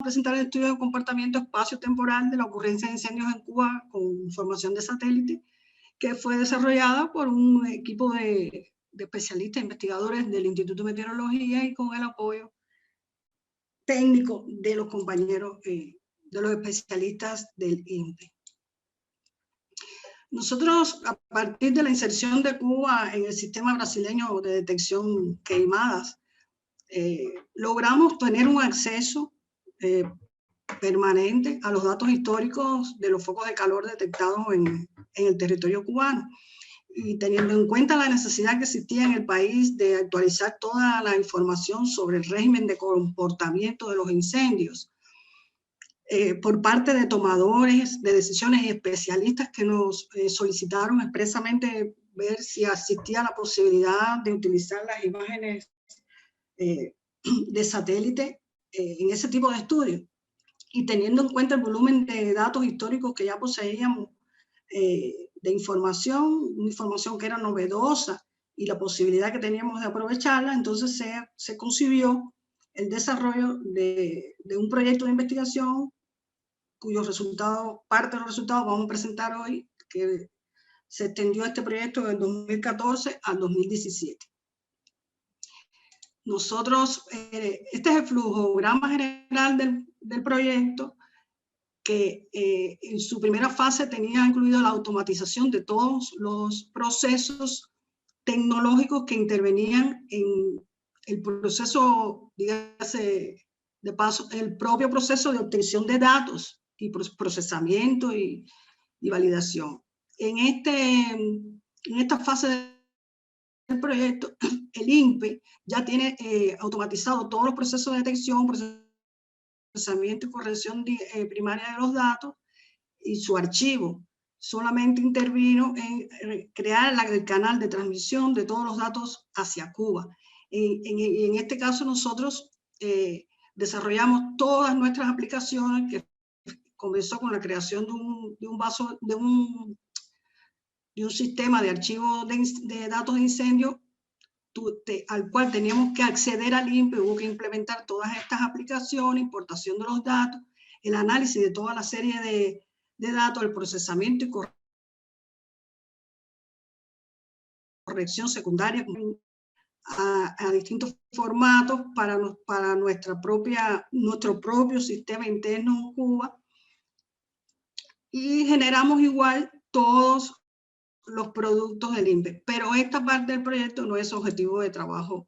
presentar el estudio de comportamiento espacio-temporal de la ocurrencia de incendios en Cuba con información de satélite, que fue desarrollada por un equipo de especialistas, investigadores del Instituto de Meteorología y con el apoyo técnico de los compañeros, de los especialistas del INPE. Nosotros, a partir de la inserción de Cuba en el sistema brasileño de detección queimadas, logramos tener un acceso permanente a los datos históricos de los focos de calor detectados en el territorio cubano. Y teniendo en cuenta la necesidad que existía en el país de actualizar toda la información sobre el régimen de comportamiento de los incendios, por parte de tomadores de decisiones y especialistas que nos solicitaron expresamente ver si existía la posibilidad de utilizar las imágenes de satélite en ese tipo de estudios. Y teniendo en cuenta el volumen de datos históricos que ya poseíamos, de información, una información que era novedosa y la posibilidad que teníamos de aprovecharla, entonces se concibió el desarrollo de un proyecto de investigación cuyos resultados, parte de los resultados vamos a presentar hoy, que se extendió este proyecto del 2014 al 2017. Nosotros, este es el flujograma general del proyecto, que en su primera fase tenía incluido la automatización de todos los procesos tecnológicos que intervenían en el proceso, dígase de paso, el propio proceso de obtención de datos y procesamiento y validación. En esta fase del proyecto, el INPE ya tiene automatizado todos los procesos de detección, procesamiento y corrección primaria de los datos, y su archivo solamente intervino en crear el canal de transmisión de todos los datos hacia Cuba. En este caso nosotros desarrollamos todas nuestras aplicaciones, que comenzó con la creación de un sistema de archivo de datos de incendio al cual teníamos que acceder al INPE. Hubo que implementar todas estas aplicaciones, importación de los datos, el análisis de toda la serie de datos, el procesamiento y corrección secundaria a distintos formatos para nuestro propio sistema interno en Cuba, y generamos igual todos los productos del INPE. Pero esta parte del proyecto no es objetivo de trabajo.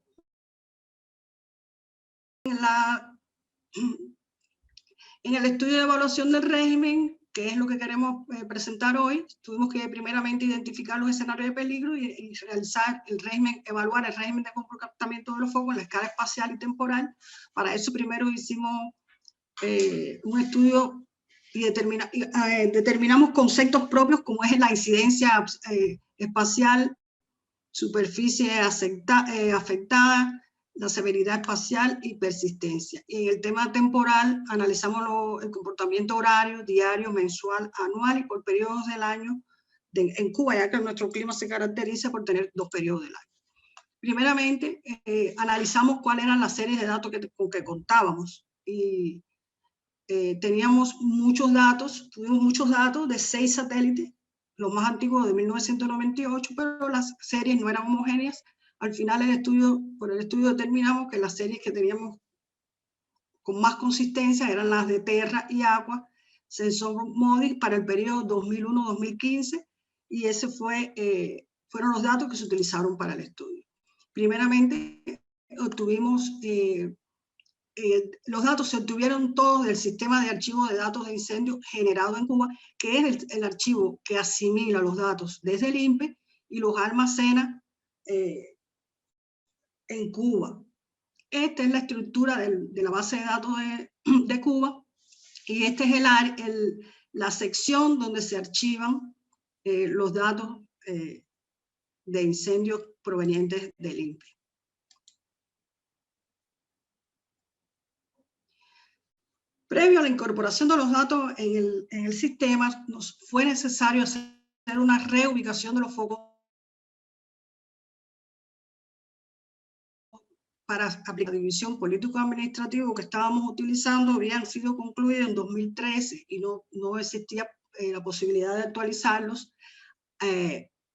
En el estudio de evaluación del régimen, que es lo que queremos presentar hoy, tuvimos que primeramente identificar los escenarios de peligro y realizar el régimen, evaluar el régimen de comportamiento de los focos en la escala espacial y temporal. Para eso primero hicimos un estudio y determinamos conceptos propios como es la incidencia espacial, superficie afectada, la severidad espacial y persistencia. Y en el tema temporal analizamos el comportamiento horario, diario, mensual, anual y por periodos del año en Cuba, ya que nuestro clima se caracteriza por tener 2 periodos del año. Primeramente, analizamos cuáles eran las series de datos con que contábamos, y teníamos muchos datos, tuvimos muchos datos de 6 satélites, los más antiguos de 1998, pero las series no eran homogéneas. Al final por el estudio determinamos que las series que teníamos con más consistencia eran las de Terra y Agua, Sensor MODIS, para el periodo 2001-2015, y ese fueron los datos que se utilizaron para el estudio. Primeramente, obtuvimos los datos se obtuvieron todos del sistema de archivo de datos de incendio generado en Cuba, que es el archivo que asimila los datos desde el INPE y los almacena en Cuba. Esta es la estructura de la base de datos de Cuba, y esta es la sección donde se archivan los datos de incendios provenientes del INPE. Previo a la incorporación de los datos en el sistema, nos fue necesario hacer una reubicación de los focos para aplicar la división político-administrativo que estábamos utilizando habían sido concluidos en 2013 y no existía la posibilidad de actualizarlos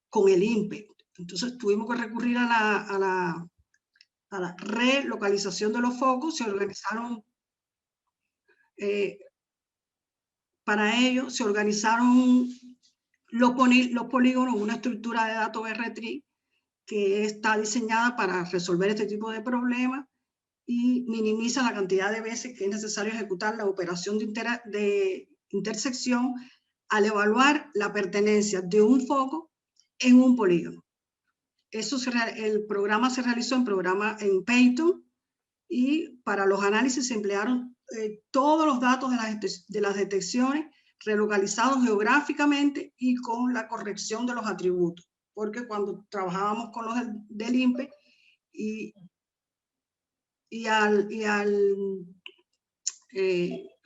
con el INPE. Entonces tuvimos que recurrir a la relocalización de los focos. Se organizaron, para ello, se organizaron los polígonos en una estructura de datos R-Tree que está diseñada para resolver este tipo de problemas y minimiza la cantidad de veces que es necesario ejecutar la operación de intersección al evaluar la pertenencia de un foco en un polígono. El programa se realizó en Python, y para los análisis se emplearon todos los datos de las detecciones relocalizados geográficamente y con la corrección de los atributos, porque cuando trabajábamos con los del INPE y al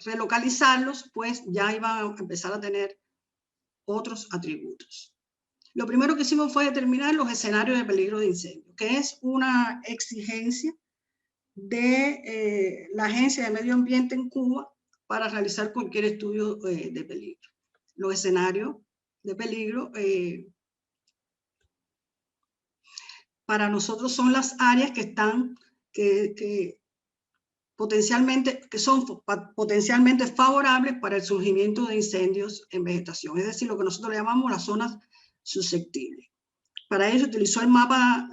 relocalizarlos, pues ya iban a empezar a tener otros atributos. Lo primero que hicimos fue determinar los escenarios de peligro de incendio, que es una exigencia de la Agencia de Medio Ambiente en Cuba para realizar cualquier estudio de peligro. Los escenarios de peligro para nosotros son las áreas que están, que son potencialmente favorables para el surgimiento de incendios en vegetación, es decir, lo que nosotros le llamamos las zonas susceptibles. Para ello utilizó el mapa,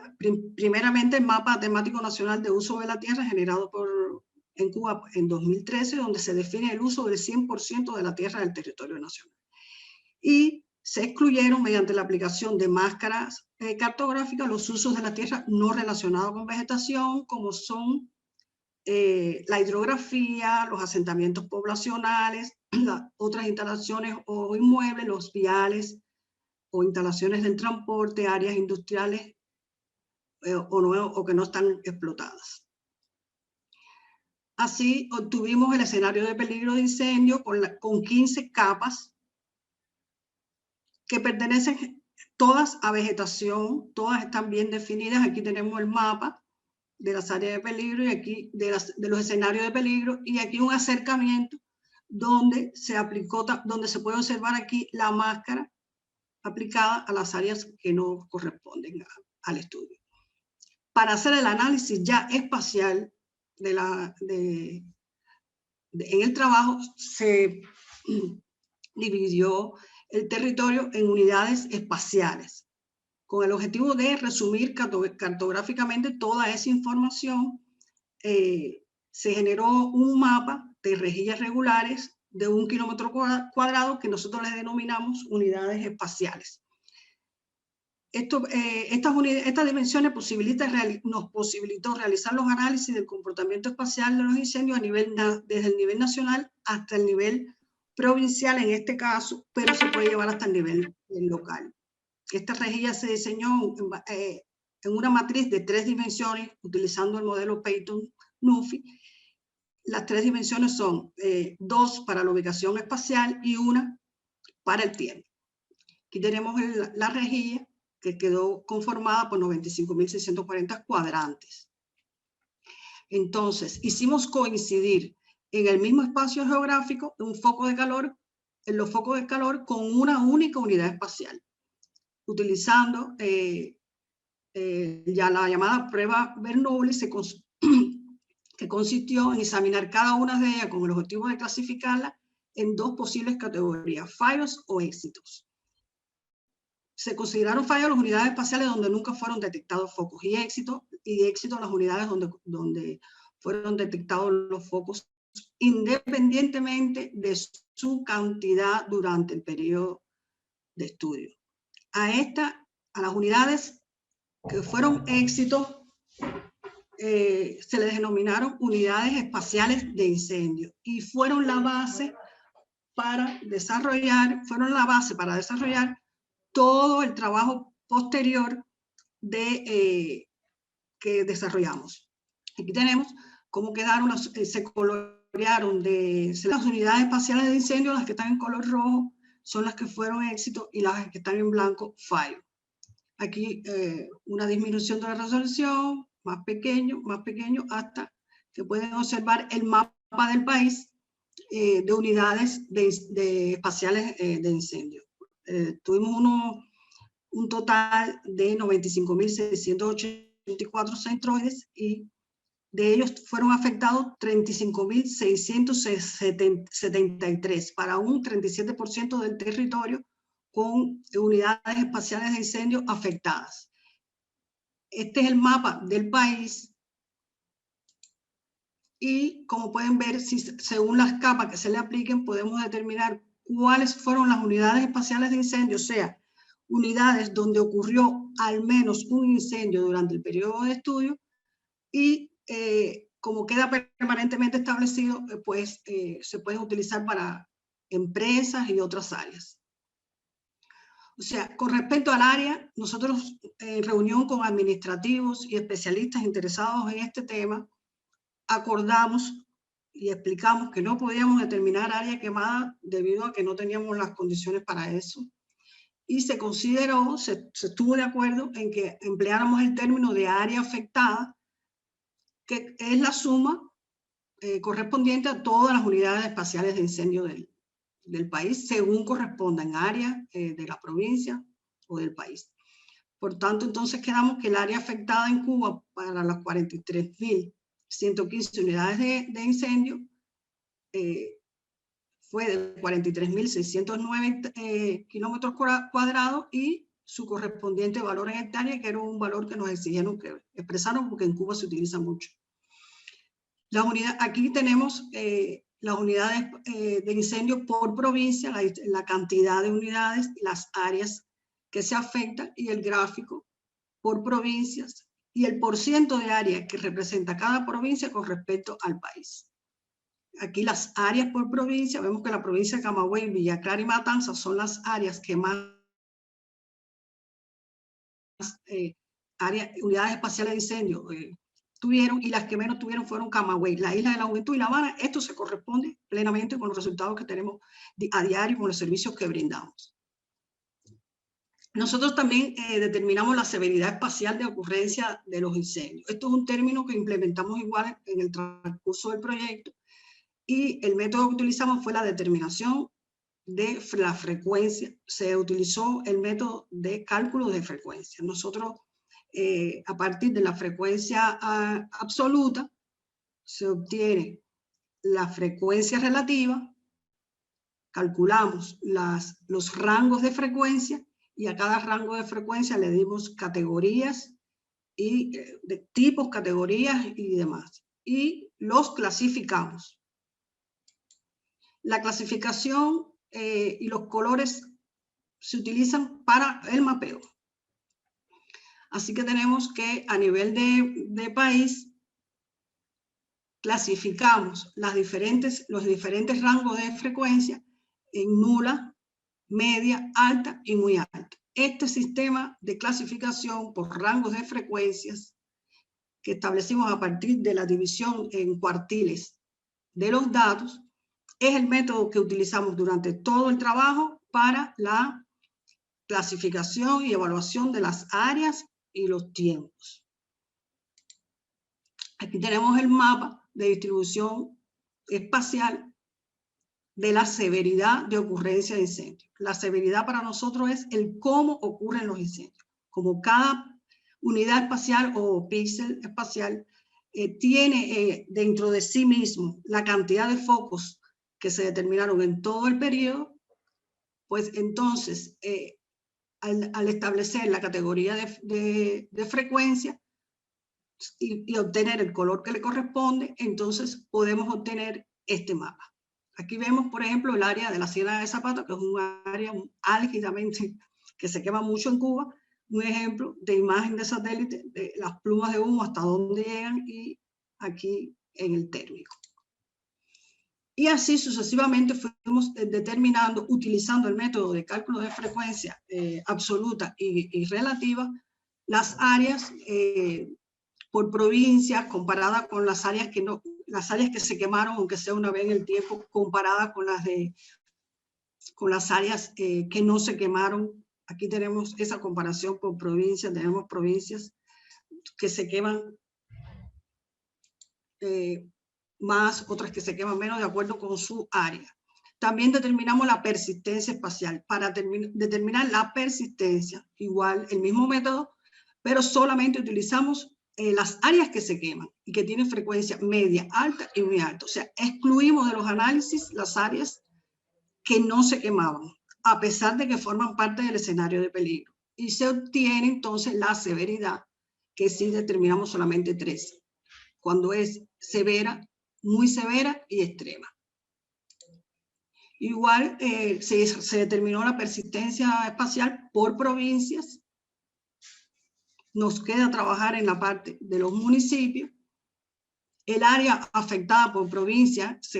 primeramente el mapa temático nacional de uso de la tierra generado en Cuba en 2013, donde se define el uso del 100% de la tierra del territorio nacional. Y se excluyeron mediante la aplicación de máscaras cartográficas los usos de la tierra no relacionados con vegetación, como son la hidrografía, los asentamientos poblacionales, las otras instalaciones o inmuebles, los viales o instalaciones del transporte, áreas industriales o que no están explotadas. Así obtuvimos el escenario de peligro de incendio con 15 capas que pertenecen todas a vegetación, todas están bien definidas. Aquí tenemos el mapa de las áreas de peligro y aquí de los escenarios de peligro, y aquí un acercamiento donde se puede observar aquí la máscara aplicada a las áreas que no corresponden al estudio. Para hacer el análisis ya espacial en el trabajo se dividió el territorio en unidades espaciales, con el objetivo de resumir cartográficamente toda esa información. Se generó un mapa de rejillas regulares de 1 kilómetro cuadrado que nosotros les denominamos unidades espaciales. Estas dimensiones nos posibilitó realizar los análisis del comportamiento espacial de los incendios desde el nivel nacional hasta el nivel provincial en este caso, pero se puede llevar hasta el nivel local. Esta rejilla se diseñó en una matriz de 3 dimensiones utilizando el modelo Python-NUFI. Las 3 dimensiones son 2 para la ubicación espacial y 1 para el tiempo. Aquí tenemos la rejilla que quedó conformada por 95.640 cuadrantes. Entonces, hicimos coincidir en el mismo espacio geográfico en los focos de calor con una única unidad espacial, utilizando ya la llamada prueba Bernoulli, que consistió en examinar cada una de ellas con el objetivo de clasificarla en 2 posibles categorías, fallos o éxitos. Se consideraron fallos las unidades espaciales donde nunca fueron detectados focos y de éxito las unidades donde fueron detectados los focos independientemente de su cantidad durante el periodo de estudio. A las unidades que fueron éxitos se les denominaron unidades espaciales de incendio y fueron la base para desarrollar todo el trabajo posterior que desarrollamos. Aquí tenemos cómo quedaron, se colorearon las unidades espaciales de incendio. Las que están en color rojo son las que fueron éxito y las que están en blanco fallo. Aquí una disminución de la resolución, más pequeño, hasta que pueden observar el mapa del país de unidades espaciales de incendio. Tuvimos un total de 95.684 centroides y de ellos fueron afectados 35.673 para un 37% del territorio con unidades espaciales de incendio afectadas. Este es el mapa del país y como pueden ver, según las capas que se le apliquen, podemos determinar cuáles fueron las unidades espaciales de incendio, o sea, unidades donde ocurrió al menos un incendio durante el periodo de estudio y como queda permanentemente establecido, pues se pueden utilizar para empresas y otras áreas. O sea, con respecto al área, nosotros en reunión con administrativos y especialistas interesados en este tema, acordamos y explicamos que no podíamos determinar área quemada debido a que no teníamos las condiciones para eso. Y se consideró, se estuvo de acuerdo en que empleáramos el término de área afectada, que es la suma correspondiente a todas las unidades espaciales de incendio del país, según corresponda en área de la provincia o del país. Por tanto, entonces quedamos que el área afectada en Cuba para las 43.115 unidades de incendio fue de 43.609 kilómetros cuadrados y su correspondiente valor en hectárea, que era un valor que nos exigieron que expresaron porque en Cuba se utiliza mucho. Aquí tenemos las unidades de incendio por provincia, la cantidad de unidades, las áreas que se afectan y el gráfico por provincias y el porciento de área que representa cada provincia con respecto al país. Aquí las áreas por provincia, vemos que la provincia de Camagüey, Villa Clara y Matanzas son las áreas que más unidades espaciales de incendio tuvieron, y las que menos tuvieron fueron Camagüey, la Isla de la Juventud y La Habana. Esto se corresponde plenamente con los resultados que tenemos a diario, con los servicios que brindamos. Nosotros también determinamos la severidad espacial de ocurrencia de los incendios. Esto es un término que implementamos igual en el transcurso del proyecto y el método que utilizamos fue la determinación de la frecuencia. Se utilizó el método de cálculo de frecuencia. Nosotros, a partir de la frecuencia absoluta, se obtiene la frecuencia relativa, calculamos los rangos de frecuencia y a cada rango de frecuencia le dimos categorías y de tipos, categorías y demás. Y los clasificamos. La clasificación y los colores se utilizan para el mapeo. Así que tenemos que a nivel de país clasificamos los diferentes rangos de frecuencia en nula, media, alta y muy alta. Este sistema de clasificación por rangos de frecuencias que establecimos a partir de la división en cuartiles de los datos es el método que utilizamos durante todo el trabajo para la clasificación y evaluación de las áreas y los tiempos. Aquí tenemos el mapa de distribución espacial de la severidad de ocurrencia de incendios. La severidad para nosotros es el cómo ocurren los incendios. Como cada unidad espacial o píxel espacial tiene dentro de sí mismo la cantidad de focos que se determinaron en todo el periodo, pues entonces al establecer la categoría de frecuencia y obtener el color que le corresponde, entonces podemos obtener este mapa. Aquí vemos, por ejemplo, el área de la Ciénaga de Zapata, que es un área álgidamente que se quema mucho en Cuba, un ejemplo de imagen de satélite de las plumas de humo hasta dónde llegan y aquí en el térmico. Y así sucesivamente fuimos determinando, utilizando el método de cálculo de frecuencia absoluta y relativa, las áreas por provincia comparadas con las áreas que se quemaron, aunque sea una vez en el tiempo, comparadas con las áreas que no se quemaron. Aquí tenemos esa comparación por provincia, tenemos provincias que se queman más, otras que se queman menos de acuerdo con su área. También determinamos la persistencia espacial. Para determinar la persistencia, igual el mismo método, pero solamente utilizamos las áreas que se queman y que tienen frecuencia media, alta y muy alta. O sea, excluimos de los análisis las áreas que no se quemaban, a pesar de que forman parte del escenario de peligro. Y se obtiene entonces la severidad, que sí determinamos solamente 3, cuando es severa, muy severa y extrema. Igual se determinó la persistencia espacial por provincias. Nos queda trabajar en la parte de los municipios. El área afectada por provincia se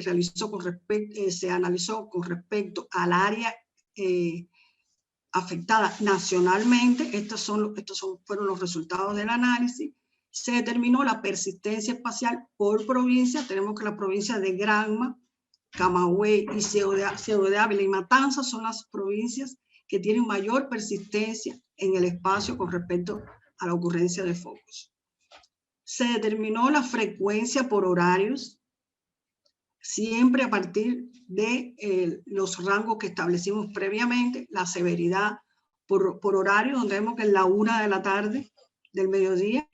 analizó con respecto al área afectada nacionalmente. Estos fueron los resultados del análisis. Se determinó la persistencia espacial por provincia. Tenemos que la provincia de Granma, Camagüey y Ciudad de Ávila y Matanzas son las provincias que tienen mayor persistencia en el espacio con respecto a la ocurrencia de focos. Se determinó la frecuencia por horarios, siempre a partir de los rangos que establecimos previamente, la severidad por horario, donde vemos que es la 1 de la tarde del mediodía,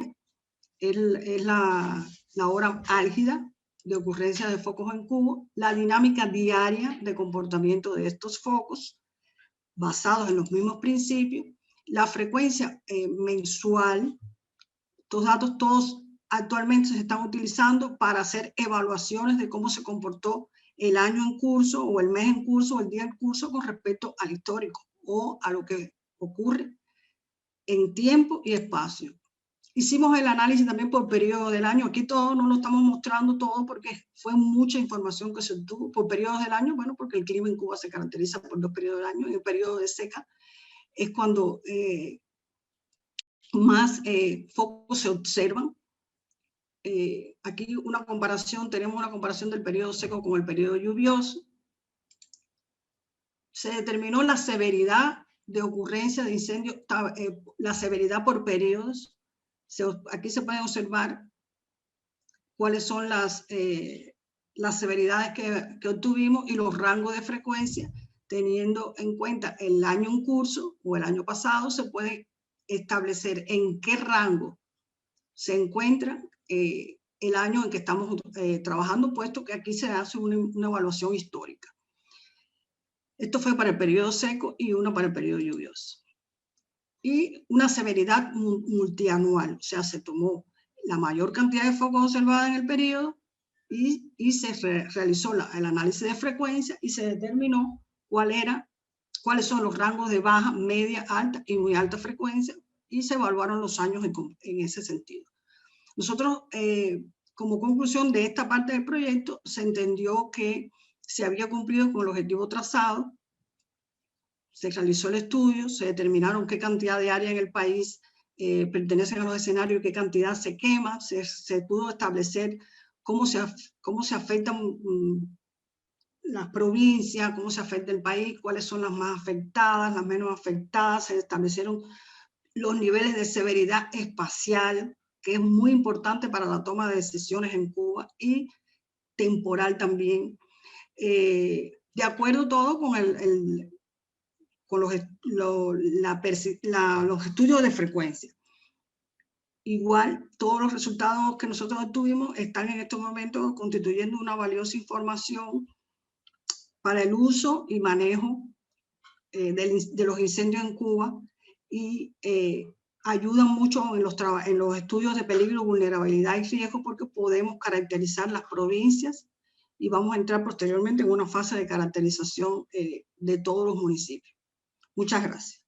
es la hora álgida de ocurrencia de focos en cubo, la dinámica diaria de comportamiento de estos focos, basados en los mismos principios, la frecuencia mensual. Estos datos todos actualmente se están utilizando para hacer evaluaciones de cómo se comportó el año en curso o el mes en curso o el día en curso con respecto al histórico o a lo que ocurre en tiempo y espacio. Hicimos el análisis también por periodo del año. Aquí todo no lo estamos mostrando todo porque fue mucha información que se obtuvo por periodos del año. Bueno, porque el clima en Cuba se caracteriza por 2 periodos del año. En el periodo de seca es cuando más focos se observan. Aquí tenemos una comparación del periodo seco con el periodo lluvioso. Se determinó la severidad de ocurrencia de incendios, la severidad por periodos. Aquí se pueden observar cuáles son las severidades que obtuvimos y los rangos de frecuencia, teniendo en cuenta el año en curso o el año pasado. Se puede establecer en qué rango se encuentra el año en que estamos trabajando, puesto que aquí se hace una evaluación histórica. Esto fue para el periodo seco y uno para el periodo lluvioso. Y una severidad multianual, o sea, se tomó la mayor cantidad de focos observados en el periodo y se realizó el análisis de frecuencia y se determinó cuáles son los rangos de baja, media, alta y muy alta frecuencia, y se evaluaron los años en ese sentido. Nosotros, como conclusión de esta parte del proyecto, se entendió que se había cumplido con el objetivo trazado. Se realizó el estudio, se determinaron qué cantidad de área en el país pertenecen a los escenarios y qué cantidad se quema. Se pudo establecer cómo se afectan las provincias, cómo se afecta el país, cuáles son las más afectadas, las menos afectadas. Se establecieron los niveles de severidad espacial, que es muy importante para la toma de decisiones en Cuba, y temporal también. De acuerdo todo con los estudios de frecuencia. Igual, todos los resultados que nosotros obtuvimos están en estos momentos constituyendo una valiosa información para el uso y manejo de los incendios en Cuba, y ayudan mucho en los estudios de peligro, vulnerabilidad y riesgo, porque podemos caracterizar las provincias y vamos a entrar posteriormente en una fase de caracterización de todos los municipios. Muchas gracias.